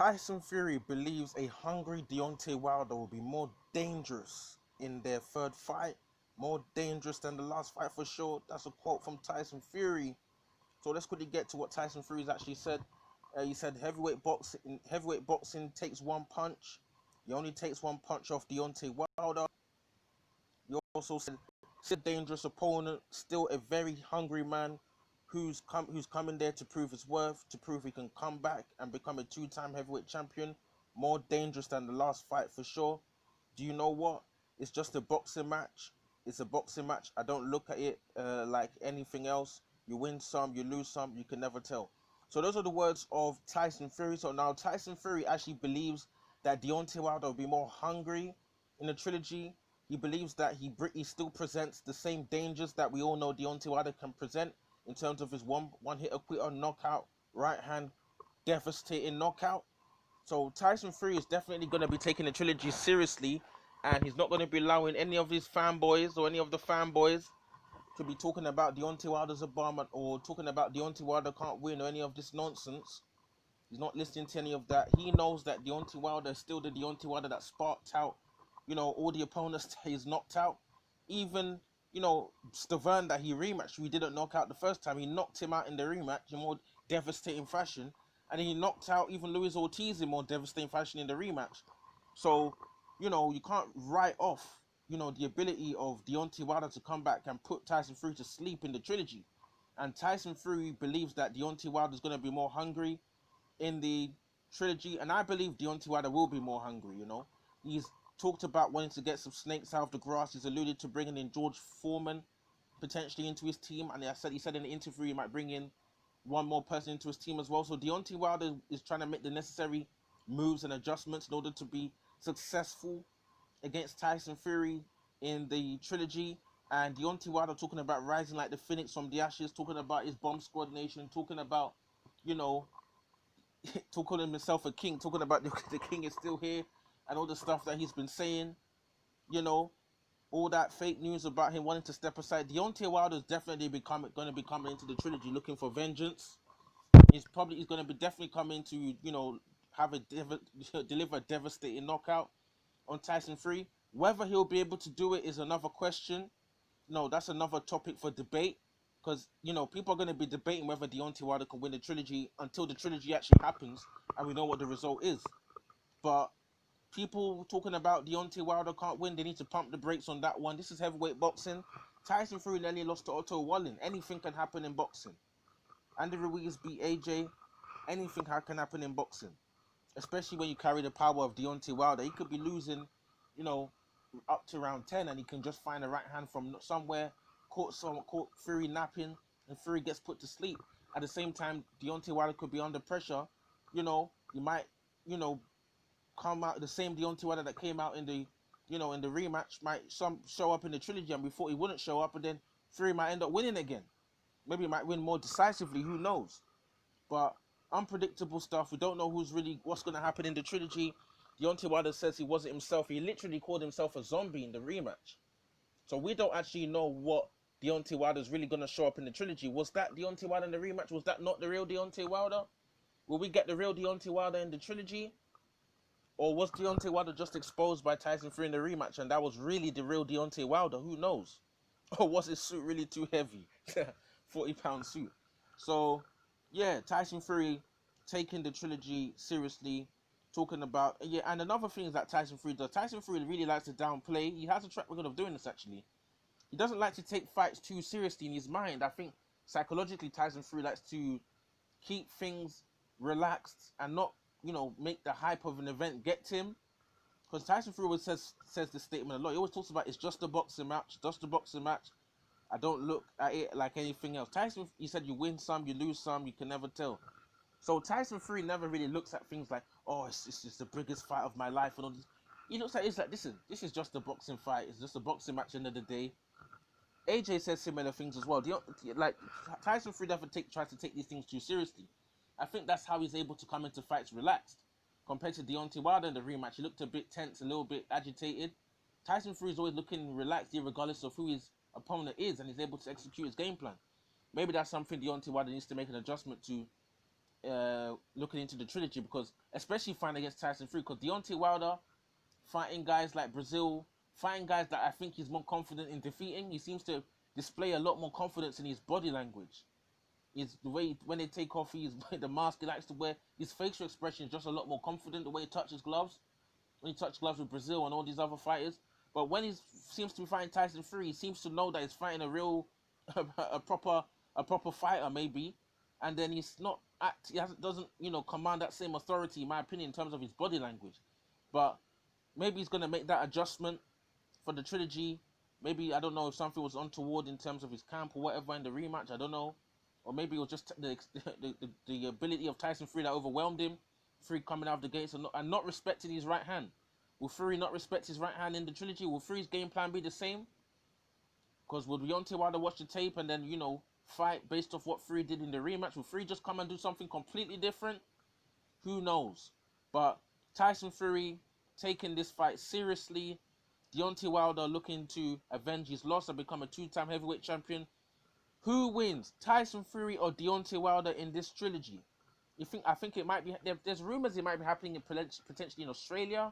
Tyson Fury believes a hungry Deontay Wilder will be more dangerous in their third fight, more dangerous than the last fight for sure. That's a quote from Tyson Fury. So let's quickly get to what Tyson Fury's actually said. He said heavyweight boxing takes one punch. He only takes one punch off Deontay Wilder. He also said, still a dangerous opponent, still a very hungry man who's coming there to prove his worth, to prove he can come back and become a two-time heavyweight champion. More dangerous than the last fight for sure. Do you know what? It's just a boxing match. It's a boxing match. I don't look at it like anything else. You win some, you lose some, you can never tell. So those are the words of Tyson Fury. So now Tyson Fury actually believes that Deontay Wilder will be more hungry in the trilogy. He believes that he still presents the same dangers that we all know Deontay Wilder can present in terms of his one hit quitter knockout, right hand, devastating knockout. So Tyson Fury is definitely going to be taking the trilogy seriously, and he's not going to be allowing any of his fanboys or any of the fanboys to be talking about Deontay Wilder's a bum or talking about Deontay Wilder can't win or any of this nonsense. He's not listening to any of that. He knows that Deontay Wilder is still the Deontay Wilder that sparked out, all the opponents that he's knocked out. Even, Stavern that he rematched, we didn't knock out the first time. He knocked him out in the rematch in more devastating fashion. And he knocked out even Luis Ortiz in more devastating fashion in the rematch. So, you can't write off, the ability of Deontay Wilder to come back and put Tyson Fury to sleep in the trilogy. And Tyson Fury believes that Deontay Wilder is going to be more hungry in the trilogy. And I believe Deontay Wilder will be more hungry, He's talked about wanting to get some snakes out of the grass. He's alluded to bringing in George Foreman potentially into his team. And he said in the interview he might bring in one more person into his team as well. So Deontay Wilder is trying to make the necessary moves and adjustments in order to be successful against Tyson Fury in the trilogy. And Deontay Wilder talking about rising like the phoenix from the ashes, talking about his bomb squad nation, talking about, talking himself a king, talking about the king is still here and all the stuff that he's been saying, all that fake news about him wanting to step aside. Deontay Wilder is definitely going to be coming into the trilogy looking for vengeance. He's going to be definitely coming to, have deliver a devastating knockout on Tyson Fury. Whether he'll be able to do it is another question. No, that's another topic for debate. Because, people are going to be debating whether Deontay Wilder can win the trilogy until the trilogy actually happens and we know what the result is. But people talking about Deontay Wilder can't win, they need to pump the brakes on that one. This is heavyweight boxing. Tyson Fury nearly lost to Otto Wallin. Anything can happen in boxing. Andy Ruiz beat AJ. Anything can happen in boxing. Especially when you carry the power of Deontay Wilder. He could be losing, up to round 10 and he can just find a right hand from somewhere, caught Fury napping, and Fury gets put to sleep. At the same time, Deontay Wilder could be under pressure. He might, come out the same Deontay Wilder that came out in the, in the rematch might show up in the trilogy, and we thought he wouldn't show up, and then Fury might end up winning again. Maybe he might win more decisively. Who knows? But unpredictable stuff. We don't know what's going to happen in the trilogy. Deontay Wilder says he wasn't himself. He literally called himself a zombie in the rematch. So we don't actually know what Deontay Wilder is really going to show up in the trilogy. Was that Deontay Wilder in the rematch? Was that not the real Deontay Wilder? Will we get the real Deontay Wilder in the trilogy? Or was Deontay Wilder just exposed by Tyson Fury in the rematch and that was really the real Deontay Wilder? Who knows? Or was his suit really too heavy? 40-pound suit. So, yeah, Tyson Fury taking the trilogy seriously, talking about... Yeah, and another thing is that Tyson Fury does. Tyson Fury really likes to downplay. He has a track record of doing this, actually. He doesn't like to take fights too seriously in his mind. I think psychologically Tyson Fury likes to keep things relaxed and not, make the hype of an event get to him. Because Tyson Fury always says this statement a lot. He always talks about it's just a boxing match, just a boxing match. I don't look at it like anything else. Tyson, he said you win some, you lose some, you can never tell. So Tyson Fury never really looks at things like, oh, it's just the biggest fight of my life and all this. He looks at it, it's like, listen, this is just a boxing fight. It's just a boxing match at the end of the day. AJ says similar things as well. Like Tyson Fury never tries to take these things too seriously. I think that's how he's able to come into fights relaxed. Compared to Deontay Wilder in the rematch, he looked a bit tense, a little bit agitated. Tyson Fury is always looking relaxed, regardless of who his opponent is, and he's able to execute his game plan. Maybe that's something Deontay Wilder needs to make an adjustment to looking into the trilogy, because especially fighting against Tyson Fury, because Deontay Wilder fighting guys like Brazil, fighting guys that I think he's more confident in defeating. He seems to display a lot more confidence in his body language. Is the way when they take off his the mask he likes to wear, his facial expression is just a lot more confident. The way he touches gloves, when he touched gloves with Brazil and all these other fighters, but when he seems to be fighting Tyson Fury, he seems to know that he's fighting a real, a proper fighter maybe, and then he's not doesn't command that same authority in my opinion in terms of his body language, but maybe he's gonna make that adjustment for the trilogy. Maybe I don't know if something was untoward in terms of his camp or whatever in the rematch. I don't know, or maybe it was just the ability of Tyson Fury that overwhelmed him. Fury coming out of the gates and not respecting his right hand. Will Fury not respect his right hand in the trilogy? Will Fury's game plan be the same? Because would Deontay Wilder watch the tape and then fight based off what Fury did in the rematch? Will Fury just come and do something completely different? Who knows? But Tyson Fury taking this fight seriously. Deontay Wilder looking to avenge his loss and become a two-time heavyweight champion. Who wins, Tyson Fury or Deontay Wilder in this trilogy? I think it might be. There's rumors it might be happening potentially in Australia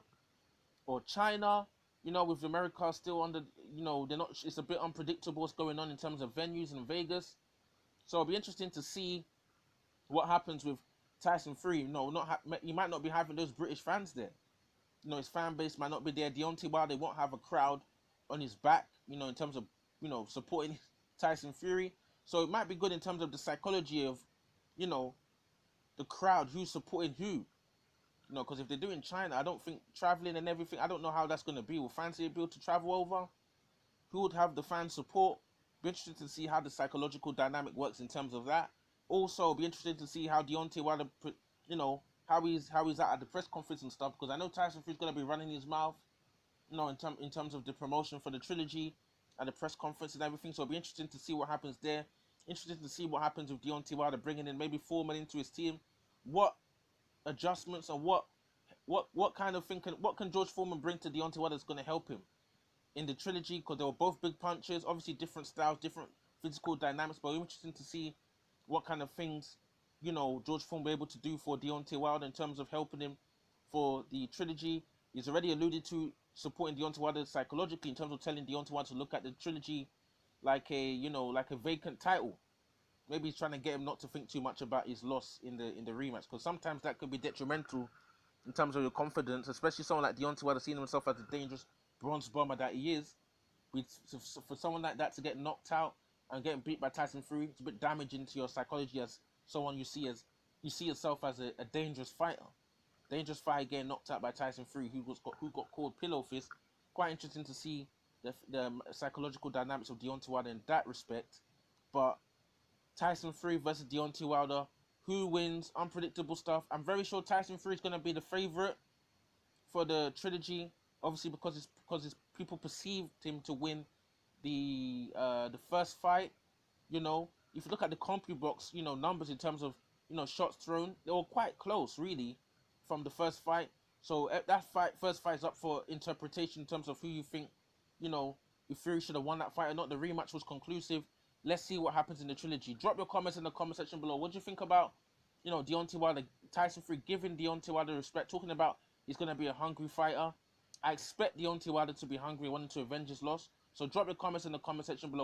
or China. With America still under. They're not. It's a bit unpredictable what's going on in terms of venues in Vegas. So it'll be interesting to see what happens with Tyson Fury. He might not be having those British fans there. His fan base might not be there. Deontay Wilder won't have a crowd on his back, in terms of, supporting Tyson Fury. So it might be good in terms of the psychology of, the crowd, who's supporting who. Because if they're doing China, I don't think traveling and everything, I don't know how that's going to be. Will fans be able to travel over? Who would have the fan support? Be interested to see how the psychological dynamic works in terms of that. Also, be interested to see how Deontay Wilder, how he's at the press conference and stuff, because I know Tyson Fury's going to be running his mouth, in terms of the promotion for the trilogy and the press conference and everything. So it'll be interesting to see what happens there. Interesting to see what happens with Deontay Wilder bringing in maybe Foreman into his team. What adjustments and what kind of thing what can George Foreman bring to Deontay Wilder that's going to help him in the trilogy? Because they were both big punchers, obviously different styles, different physical dynamics, but it'll be interesting to see what kind of things George Foreman will be able to do for Deontay Wilder in terms of helping him for the trilogy. He's already alluded to supporting Deontay Wilder psychologically in terms of telling Deontay Wilder to look at the trilogy like a vacant title. Maybe he's trying to get him not to think too much about his loss in the rematch, because sometimes that could be detrimental in terms of your confidence, especially someone like Deontay Wilder seeing himself as a dangerous bronze bomber that he is. For someone like that to get knocked out and getting beat by Tyson Fury, it's a bit damaging to your psychology as someone you see yourself as a dangerous fighter. Dangerous fighter getting knocked out by Tyson Fury, who got called pillow fist. Quite interesting to see the psychological dynamics of Deontay Wilder in that respect. But Tyson Fury versus Deontay Wilder, who wins? Unpredictable stuff. I'm very sure Tyson Fury is going to be the favorite for the trilogy, obviously because people perceived him to win the first fight. If you look at the CompuBox, numbers in terms of shots thrown, they were quite close really from the first fight. So that first fight is up for interpretation in terms of who you think, if Fury should have won that fight or not. The rematch was conclusive. Let's see what happens in the trilogy. Drop your comments in the comment section below. What do you think about, Deontay Wilder, Tyson Fury giving Deontay Wilder respect, talking about he's going to be a hungry fighter. I expect Deontay Wilder to be hungry, wanting to avenge his loss. So drop your comments in the comment section below.